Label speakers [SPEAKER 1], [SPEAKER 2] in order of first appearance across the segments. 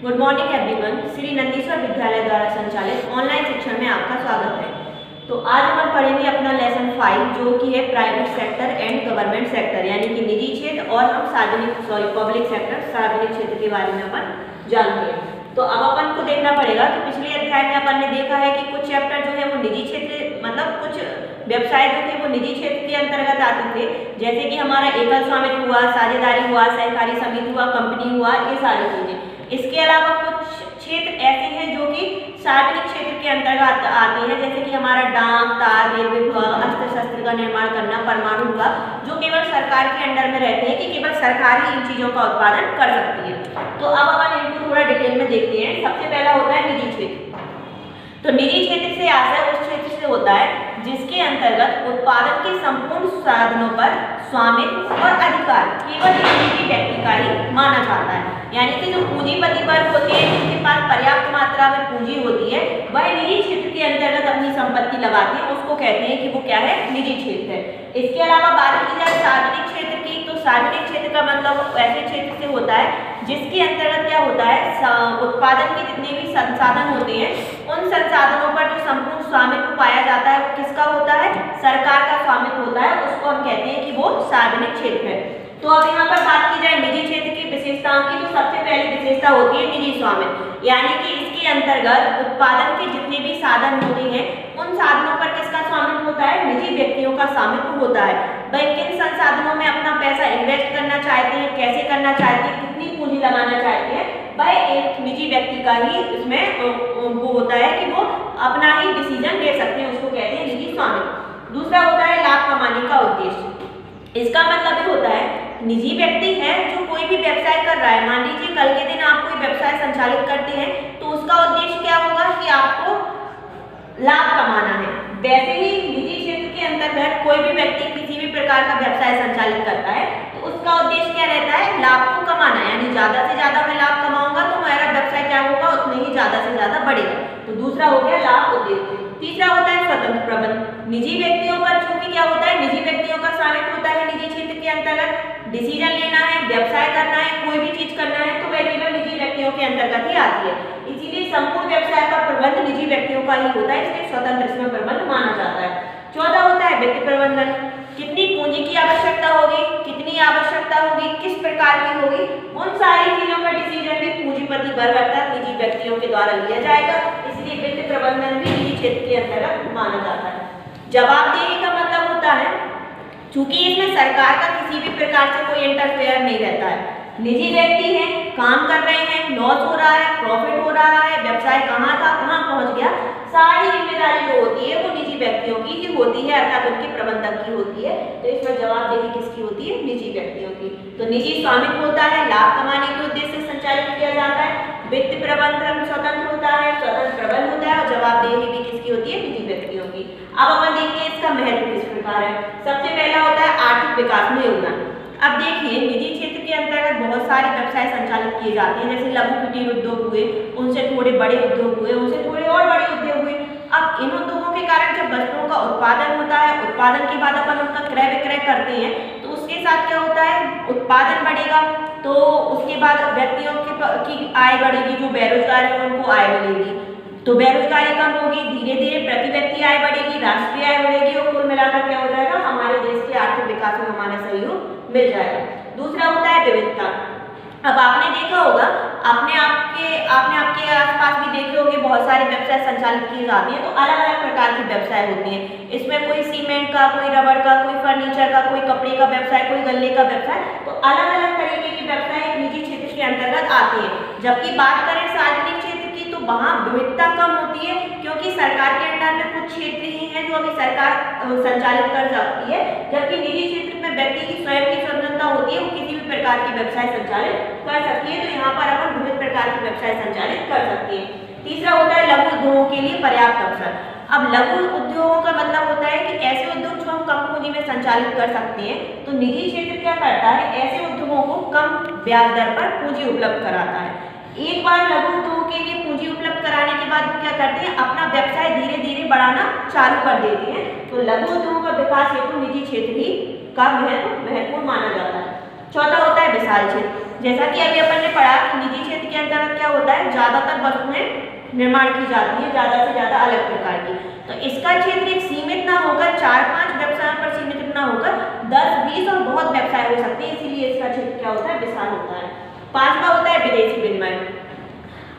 [SPEAKER 1] Good morning everyone. Shri Nandishwar विद्यालय द्वारा संचालित ऑनलाइन शिक्षण में आपका स्वागत है। तो आज हम पढ़ेंगे अपना लेसन 5 जो कि है private sector and government sector, यानी कि निजी क्षेत्र और हम पब्लिक सेक्टर सार्वजनिक क्षेत्र के बारे में अपन जानेंगे। तो अब अपन को देखना पड़ेगा कि पिछले अध्याय में अपन ने देखा है कि कुछ चैप्टर जो है वो निजी क्षेत्र मतलब कुछ व्यवसाय जो थे वो निजी क्षेत्र के अंतर्गत आते थे, जैसे कि हमारा एकल स्वामित्व हुआ, साझेदारी हुआ, सहकारी समिति हुआ, कंपनी हुआ, ये सारी चीजें। इसके अलावा कुछ क्षेत्र ऐसे हैं जो कि सार्वजनिक क्षेत्र के अंतर्गत आते हैं, जैसे कि हमारा डाक, तार, रेलवे विभाग, अस्त्र शस्त्र का निर्माण करना, परमाणु विभाग, जो केवल सरकार के अंडर में रहते हैं कि केवल सरकार ही इन चीजों का उत्पादन कर सकती है। तो अब अपन इनको थोड़ा डिटेल में देखते हैं। सबसे पहला होता है निजी क्षेत्र। तो निजी क्षेत्र से आशय उस क्षेत्र से होता है जिसके अंतर्गत उत्पादन के संपूर्ण साधनों पर स्वामित्व और अधिकार केवल एक निजी व्यक्ति का ही माना जाता है, यानी कि जो पूंजीपति वर्ग होते हैं जिनके पास पर्याप्त मात्रा में पूंजी होती है वह निजी क्षेत्र के अंतर्गत अपनी संपत्ति लगाते हैं, उसको कहते हैं कि वो क्या है, निजी क्षेत्र है। इसके अलावा बात की जाए सार्वजनिक क्षेत्र की, तो सार्वजनिक क्षेत्र का मतलब ऐसे क्षेत्र से होता है जिसके अंतर्गत क्या होता है, उत्पादन के जितने भी संसाधन होते हैं उन संसाधनों पर जो संपूर्ण स्वामित्व पाया जाता है वो किसका होता है, सरकार का स्वामित्व होता है, उसको हम कहते हैं कि वो सार्वजनिक क्षेत्र है। तो अब यहाँ पर बात की जाए निजी क्षेत्र की विशेषताओं की, तो सबसे पहली विशेषता होती है निजी स्वामित्व, यानी कि इसके अंतर्गत उत्पादन के जितने भी साधन होते हैं उन साधनों पर किसका स्वामित्व होता है, निजी व्यक्तियों का स्वामित्व होता है। भाई किन संसाधनों में अपना पैसा इन्वेस्ट करना चाहते हैं, कैसे करना चाहते हैं, कितनी पूंजी लगाना चाहते हैं, भाई एक निजी व्यक्ति का ही इसमें वो होता है कि वो अपना ही डिसीजन ले सकते हैं, उसको कहते हैं निजी स्वामित्व। दूसरा होता है लाभ कमाने का उद्देश्य। इसका मतलब ये होता है निजी व्यक्ति है जो कोई भी व्यवसाय कर रहा है, मान लीजिए कल के दिन आप कोई व्यवसाय संचालित करते हैं तो उसका उद्देश्य क्या होगा कि आपको लाभ कमाना है। वैसे ही निजी क्षेत्र के अंतर्गत कोई भी व्यक्ति किसी भी प्रकार का व्यवसाय संचालित करता है तो उसका उद्देश्य क्या रहता है, लाभ को कमाना, यानी ज्यादा से ज्यादा मैं लाभ कमाऊंगा तो मेरा व्यवसाय क्या होगा, उतने ही ज्यादा से ज्यादा बढ़ेगा। तो दूसरा हो गया लाभ उद्देश्य। तीसरा होता है स्वतंत्र प्रबंध। निजी व्यक्तियों पर चूंकि क्या होता है, निजी व्यक्तियों का स्वामित्व होता है निजी क्षेत्र के अंतर्गत, डिसीजन लेना है, व्यवसाय करना है, कोई भी चीज करना है तो वह केवल निजी व्यक्तियों के अंतर्गत ही आती है। इसीलिए संपूर्ण व्यवसाय का प्रबंध निजी व्यक्तियों का ही होता है, इसलिए स्वतंत्र इसमें प्रबंध माना जाता है। चौथा होता है वित्त प्रबंधन। कितनी पूंजी की आवश्यकता होगी, कितनी आवश्यकता होगी, किस प्रकार की होगी, उन सारी चीजों का डिसीजन भी पूंजीपति वर्ग अर्थात निजी व्यक्तियों के द्वारा लिया जाएगा, इसलिए वित्त प्रबंधन भी निजी क्षेत्र के अंतर्गत माना जाता है। जवाबदेही का मतलब होता है चूंकि इसमें सरकार का किसी भी प्रकार से कोई इंटरफेयर नहीं रहता है, निजी व्यक्ति हैं, काम कर रहे हैं, लॉस हो रहा है, प्रॉफिट हो रहा है, व्यवसाय कहाँ था कहाँ पहुंच गया, सारी जिम्मेदारी जो होती है वो निजी व्यक्तियों की ही होती है अर्थात उनके प्रबंधक की होती है। तो इसमें जवाबदेही किसकी होती है, निजी व्यक्तियों की। तो निजी स्वामित्व होता है, लाभ कमाने के उद्देश्य से संचालित किया जाता है, वित्त प्रबंधन स्वतंत्र होता है, स्वतंत्र प्रबंध होता है और जवाबदेही भी किसकी होती है, निजी व्यक्तियों की। अब अपन देखिए इसका महत्व किस प्रकार है। सबसे पहला होता है आर्थिक विकास में योगदान। अब देखिए निजी क्षेत्र के अंतर्गत बहुत सारे व्यवसाय संचालित किए जाते हैं, जैसे लघु कुटीर उद्योग हुए, उनसे थोड़े बड़े उद्योग हुए, उनसे थोड़े और बड़े उद्योग हुए। अब इन उद्योगों के कारण जब वस्तुओं का उत्पादन होता है, उत्पादन के बाद अपन उनका क्रय विक्रय करते हैं तो उसके साथ क्या होता है, उत्पादन बढ़ेगा तो उसके बाद व्यक्तियों की आय बढ़ेगी, जो बेरोजगार है उनको आय मिलेगी, तो बेरोजगारी कम होगी, धीरे धीरे प्रति व्यक्ति आय बढ़ेगी, राष्ट्रीय आय बढ़ेगी और कुल मिलाकर क्या हो जाएगा, हमारे देश के आर्थिक विकास में हमारा सहयोग मिल जाएगा। दूसरा होता है विविधता। अब आपने देखा होगा, आपने आपके आसपास भी देखे होंगे बहुत सारे व्यवसाय संचालित किए जाते हैं, तो अलग अलग प्रकार के व्यवसाय होते हैं। इसमें कोई सीमेंट का, कोई रबड़ का, कोई फर्नीचर का, कोई कपड़े का व्यवसाय, कोई गल्ले का व्यवसाय, तो अलग अलग तरीके के व्यवसाय निजी क्षेत्र के अंतर्गत आते हैं। जबकि बात करें सार्वजनिक क्षेत्र की तो वहाँ विविधता कम होती है, क्योंकि सरकार के अंडर में कुछ क्षेत्र ही हैं जो अभी सरकार संचालित कर सकती है, जबकि निजी क्षेत्र में व्यक्ति की स्वयं की स्वतंत्रता होती है, वो किसी भी प्रकार की व्यवसाय संचालित कर सकती है। तो यहाँ पर अपन विभिन्न प्रकार के व्यवसाय संचालित कर सकते हैं। तीसरा होता है लघु उद्योगों के लिए पर्याप्त अवसर। अब लघु उद्योगों का मतलब होता है कि ऐसे उद्योग जो हम कम पूंजी में संचालित कर सकते हैं, तो निजी क्षेत्र क्या करता है, ऐसे उद्योगों को कम ब्याज दर पर पूंजी उपलब्ध कराता है। एक बार लघु उद्योगों के लिए पूंजी उपलब्ध कराने के बाद वो क्या करते हैं, अपना व्यवसाय धीरे धीरे बढ़ाना चालू कर देते हैं। तो लघु उद्योगों का विकास हेतु निजी क्षेत्र ही का महत्वपूर्ण माना जाता है। चौथा होता है विशाल क्षेत्र। जैसा कि अभी अपन ने पढ़ा कि निजी क्षेत्र के अंतर्गत क्या होता है, ज्यादातर वस्तुएं निर्माण की जाती है, ज्यादा से ज्यादा अलग प्रकार की। तो इसका क्षेत्र एक सीमित ना होकर 4-5 व्यवसायों पर सीमित ना होकर 10-20 और बहुत व्यवसाय हो सकते हैं, इसीलिए इसका क्षेत्र क्या होता है, विशाल होता है। पांचवा होता है विदेशी विनिमय।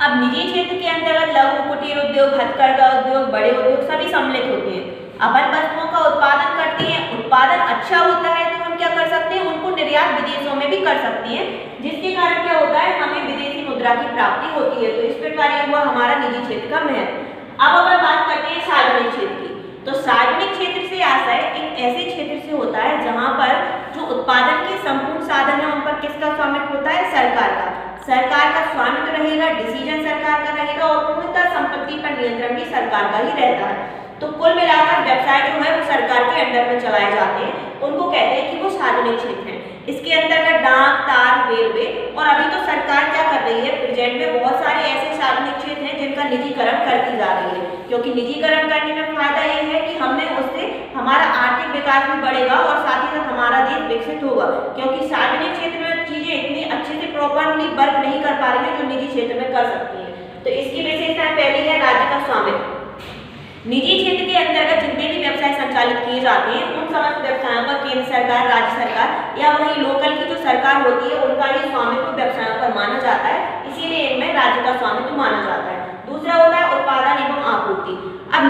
[SPEAKER 1] अब निजी क्षेत्र के अंतर्गत लघु कुटीर उद्योग, हथकरघा उद्योग, बड़े उद्योग सभी सम्मिलित होते हैं। अपन वस्तुओं का उत्पादन करते हैं, उत्पादन अच्छा होता है तो हम क्या कर सकते हैं, उनको निर्यात विदेशों में भी कर सकते हैं, जिसके कारण क्या होता है, हमें विदेशी मुद्रा की प्राप्ति होती है। तो इस प्रकार ये हुआ हमारा निजी क्षेत्र का महत्व। अब अगर बात करते हैं सार्वजनिक क्षेत्र की, तो सार्वजनिक क्षेत्र से आशय एक ऐसे क्षेत्र से होता है जहां पर जो उत्पादन के संपूर्ण साधन है उन पर किसका स्वामित्व होता है, सरकार का। सरकार का स्वामित्व रहेगा, डिसीजन सरकार का रहेगा और पूर्णतः संपत्ति पर नियंत्रण भी सरकार का ही रहता है। तो कुल मिलाकर व्यवसाय जो है वो सरकार के अंडर में चलाए जाते हैं, उनको कहते हैं कि वो सार्वजनिक क्षेत्र है। इसके अंतर्गत डाक, तार, रेलवे और अभी तो सरकार क्या कर रही है, प्रेजेंट में बहुत सारे ऐसे सार्वजनिक क्षेत्र हैं जिनका निजीकरण करती जा रही है, क्योंकि निजीकरण करने में फायदा ये है कि हमने उससे हमारा आर्थिक विकास भी बढ़ेगा और साथ ही साथ हमारा देश विकसित होगा, क्योंकि सार्वजनिक क्षेत्र में चीजें इतनी अच्छे से प्रॉपरली वर्क नहीं कर पा रही है जो निजी क्षेत्र में कर सकती है। तो इसकी विशेषता पहली है राज्य का स्वामित्व। निजी क्षेत्र के अंतर्गत जितने भी व्यवसाय संचालित किए जाते हैं उन समस्त व्यवसायों पर केंद्र सरकार, राज्य सरकार या वही लोकल की जो सरकार होती है उनका ही स्वामित्व व्यवसायों पर माना जाता है, इसीलिए इनमें राज्य का स्वामित्व माना जाता है। दूसरा होता है उत्पादन एवं आपूर्ति। अब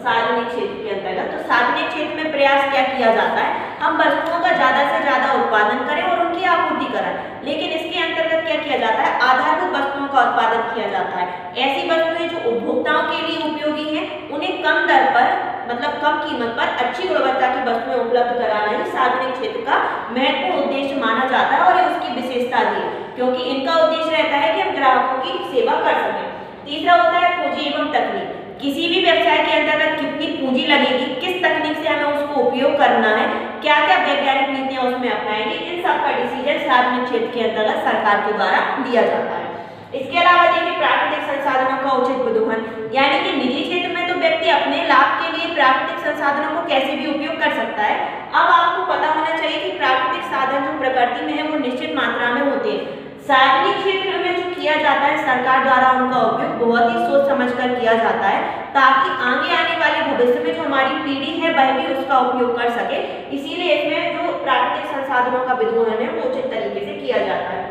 [SPEAKER 1] सार्वजनिक क्षेत्र के अंतर्गत तो सार्वजनिक क्षेत्र में प्रयास क्या किया जाता है, हम वस्तुओं का ज्यादा से ज्यादा उत्पादन करें और उनकी आपूर्ति कराएं, लेकिन इसके अंतर्गत क्या किया जाता है, आधारभूत वस्तुओं का उत्पादन किया जाता है। ऐसी वस्तुएं जो उपभोक्ताओं के लिए उपयोगी हैं उन्हें कम दर पर मतलब कम कीमत पर अच्छी गुणवत्ता की वस्तुएं उपलब्ध कराना ही सार्वजनिक क्षेत्र का महत्वपूर्ण उद्देश्य माना जाता है और उसकी विशेषता भी है, क्योंकि इनका उद्देश्य रहता है कि हम ग्राहकों की सेवा कर सकें। तीसरा होता है पूंजी एवं तकनीक। किसी भी व्यवसाय के अंतर्गत कितनी पूंजी लगेगी, किस तकनीक से हमें उसको उपयोग करना है, क्या क्या वैज्ञानिक नीतियां उसमें अपनाएंगे, इन सब का डिसीजन सार्वजनिक क्षेत्र के अंतर्गत सरकार के द्वारा दिया जाता है। इसके अलावा देखिए प्राकृतिक संसाधनों का उचित प्रबंधन, यानी कि निजी क्षेत्र में तो व्यक्ति अपने लाभ के लिए प्राकृतिक संसाधनों को कैसे भी उपयोग कर सकता है। अब आपको पता होना चाहिए कि प्राकृतिक साधन जो प्रकृति में है वो निश्चित मात्रा में होते हैं। सार्वजनिक क्षेत्र में जो किया जाता है सरकार द्वारा उनका उपयोग बहुत ही सोच समझकर किया जाता है, ताकि आगे आने वाले भविष्य में जो हमारी पीढ़ी है वह भी उसका उपयोग कर सके। इसीलिए इसमें जो प्राकृतिक संसाधनों का विद्रोहन है वो उचित तरीके से किया जाता है।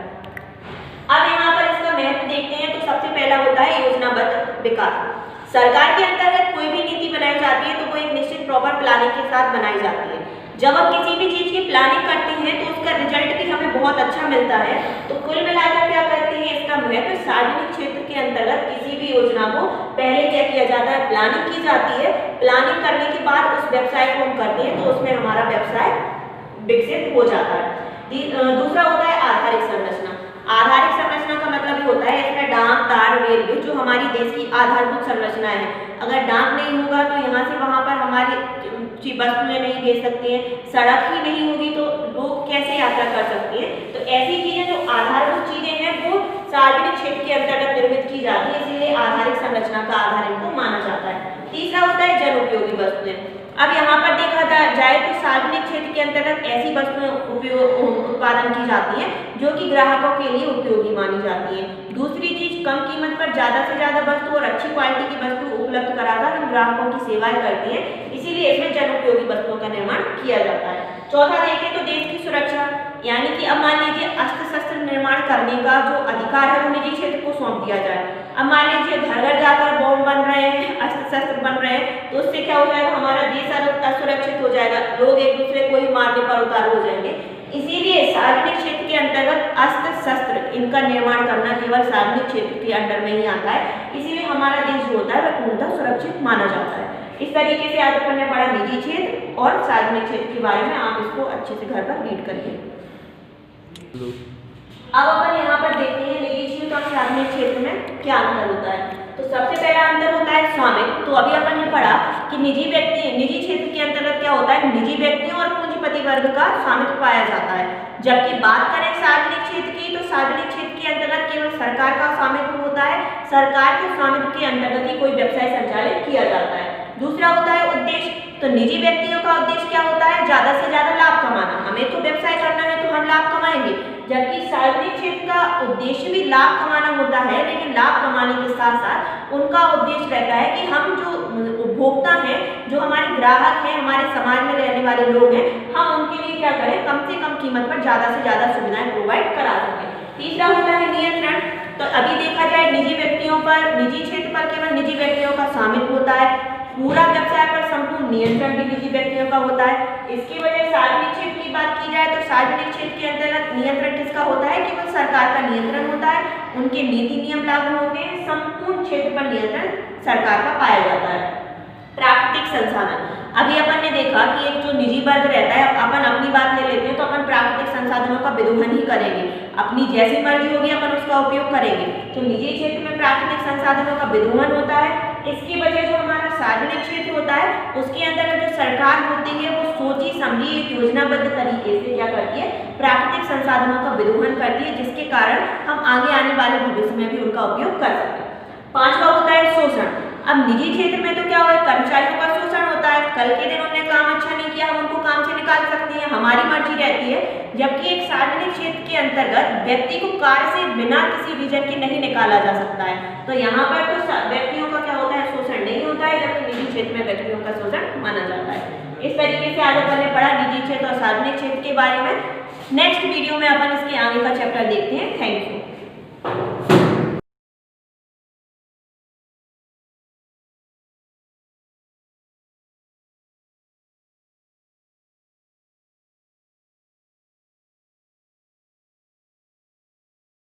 [SPEAKER 1] अब यहाँ पर इसका महत्व देखते हैं तो सबसे पहला होता है योजनाबद्ध विकास। सरकार के अंतर्गत कोई भी नीति बनाई जाती है तो वो एक निश्चित प्रॉपर प्लानिंग के साथ बनाई जाती है। जब हम किसी भी चीज की प्लानिंग करते हैं तो उसका रिजल्ट भी हमें बहुत अच्छा मिलता है। तो कुल मिलाकर क्या करते हैं, इसका महत्व सार्वजनिक क्षेत्र के अंतर्गत किसी भी योजना को पहले क्या किया जाता है, प्लानिंग की जाती है। प्लानिंग करने के बाद उस व्यवसाय को हम करते हैं तो उसमें हमारा व्यवसाय विकसित हो जाता है। दूसरा होता है आधारिक संरचना। आधारिक संरचना का मतलब ये होता है इसमें डाक, तार, रेलवे जो हमारी देश की आधारभूत संरचना है। अगर डाक नहीं होगा तो यहाँ से वहाँ पर हमारी वस्तुएं नहीं भेज सकते हैं, सड़क ही नहीं होगी तो लोग कैसे यात्रा कर सकते हैं। तो ऐसी चीजें जो आधारभूत चीजें हैं वो सार्वजनिक क्षेत्र के अंतर्गत निर्मित की जाती है, इसलिए आधारिक संरचना का आधार इनको माना जाता है। तीसरा होता है जन उपयोगी वस्तुएं। अब यहाँ पर देखा जाए तो सार्वजनिक क्षेत्र के अंतर्गत ऐसी वस्तुएं उत्पादन की जाती हैं जो कि ग्राहकों के लिए उपयोगी मानी जाती है। दूसरी चीज कम कीमत पर ज्यादा से ज्यादा वस्तु और अच्छी क्वालिटी की वस्तु उपलब्ध कराकर हम ग्राहकों की सेवाएं करती हैं, इसीलिए इसमें जन उपयोगी वस्तुओं का निर्माण किया जाता है। चौथा देखें तो देश की सुरक्षा, यानी कि अब मान लीजिए अस्त्र शस्त्र निर्माण करने का जो अधिकार है वो निजी क्षेत्र को सौंप दिया जाए। अब मान लीजिए घर घर जाकर बॉम्ब बन रहे हैं, अस्त्र शस्त्र बन रहे हैं, तो उससे क्या हो जाएगा, हमारा देश असुरक्षित हो जाएगा, लोग एक दूसरे को ही मारने पर उतार हो जाएंगे। इसीलिए सार्वजनिक क्षेत्र के अंतर्गत अस्त्र शस्त्र इनका निर्माण करना केवल सार्वजनिक क्षेत्र के अंडर में ही आता है, इसीलिए हमारा देश जो होता है वह पूर्णतः सुरक्षित माना जाता है। इस तरीके से आज अपन ने पढ़ा निजी क्षेत्र और सार्वजनिक क्षेत्र के बारे में, आप इसको अच्छे से घर पर रीड करिए। अब अपन यहाँ पर देखते हैं निजी क्षेत्र और सार्वजनिक क्षेत्र में क्या अंतर होता है। तो सबसे पहला अंतर होता है स्वामित्व। तो अभी अपन ने पढ़ा कि निजी क्षेत्र के अंतर्गत क्या होता है, निजी व्यक्तियों और पूंजीपति वर्ग का स्वामित्व पाया जाता है। जबकि बात करें सार्वजनिक क्षेत्र की, तो सार्वजनिक क्षेत्र के अंतर्गत केवल सरकार का स्वामित्व होता है, सरकार के स्वामित्व के अंतर्गत ही कोई व्यवसाय संचालित किया जाता है। दूसरा होता है उद्देश्य। तो निजी व्यक्तियों का उद्देश्य क्या होता है? ज्यादा से ज्यादा लाभ कमाना। हमें तो व्यवसाय करना है तो हम लाभ कमाएंगे, जबकि सार्वजनिक क्षेत्र का उद्देश्य भी लाभ कमाना होता है, लेकिन लाभ कमाने के साथ साथ उनका उद्देश्य रहता है कि हम जो उपभोक्ता हैं, जो हमारे ग्राहक हैं, हमारे समाज में रहने वाले लोग हैं, हम उनके लिए क्या करें, कम से कम कीमत पर ज्यादा से ज्यादा सुविधाएं प्रोवाइड करा सकें। तीसरा होता है नियंत्रण। तो अभी देखा जाए निजी व्यक्तियों पर, निजी क्षेत्र पर केवल निजी व्यक्तियों का स्वामित्व होता है, पूरा व्यवसाय पर संपूर्ण नियंत्रण भी निजी व्यक्तियों का होता है। इसकी वजह सार्वजनिक क्षेत्र की बात की जाए तो सार्वजनिक क्षेत्र के अंतर्गत नियंत्रण किसका होता है? केवल सरकार का नियंत्रण होता है, उनके नीति नियम लागू होते हैं, संपूर्ण क्षेत्र पर नियंत्रण सरकार का पाया जाता है। प्राकृतिक संसाधन, अभी अपन ने देखा कि एक जो निजी वर्ग रहता है, अपन अपनी बात ले लेते हैं तो अपन प्राकृतिक संसाधनों का विदोहन ही करेंगे, अपनी जैसी मर्जी होगी अपन उसका उपयोग करेंगे। तो निजी क्षेत्र में प्राकृतिक संसाधनों का विदोहन होता है। इसकी वजह जो हमारा सार्वजनिक क्षेत्र होता है उसके अंदर जो सरकार होती है वो सोची समझी एक योजनाबद्ध तरीके से क्या करती है, प्राकृतिक संसाधनों का विदोहन करती है, जिसके कारण हम आगे आने वाले भविष्य में भी उनका उपयोग कर सकते हैं। पांचवा होता है शोषण। अब निजी क्षेत्र में तो क्या हो, कर्मचारियों का शोषण होता है, कल के दिन उन्होंने काम अच्छा नहीं किया हम उनको काम से निकाल सकते हैं, हमारी मर्जी रहती है। जबकि एक सार्वजनिक क्षेत्र के अंतर्गत व्यक्ति को कार्य से बिना किसी रीजन के नहीं निकाला जा सकता है। तो यहाँ पर तो व्यक्तियों का क्या होता है, शोषण नहीं होता है, जबकि निजी क्षेत्र में व्यक्तियों का शोषण माना जाता है। इस तरीके से आज अपन ने पढ़ा निजी क्षेत्र और सार्वजनिक क्षेत्र के बारे में। नेक्स्ट वीडियो में अपन इसके आगे का चैप्टर देखते हैं। Thank you.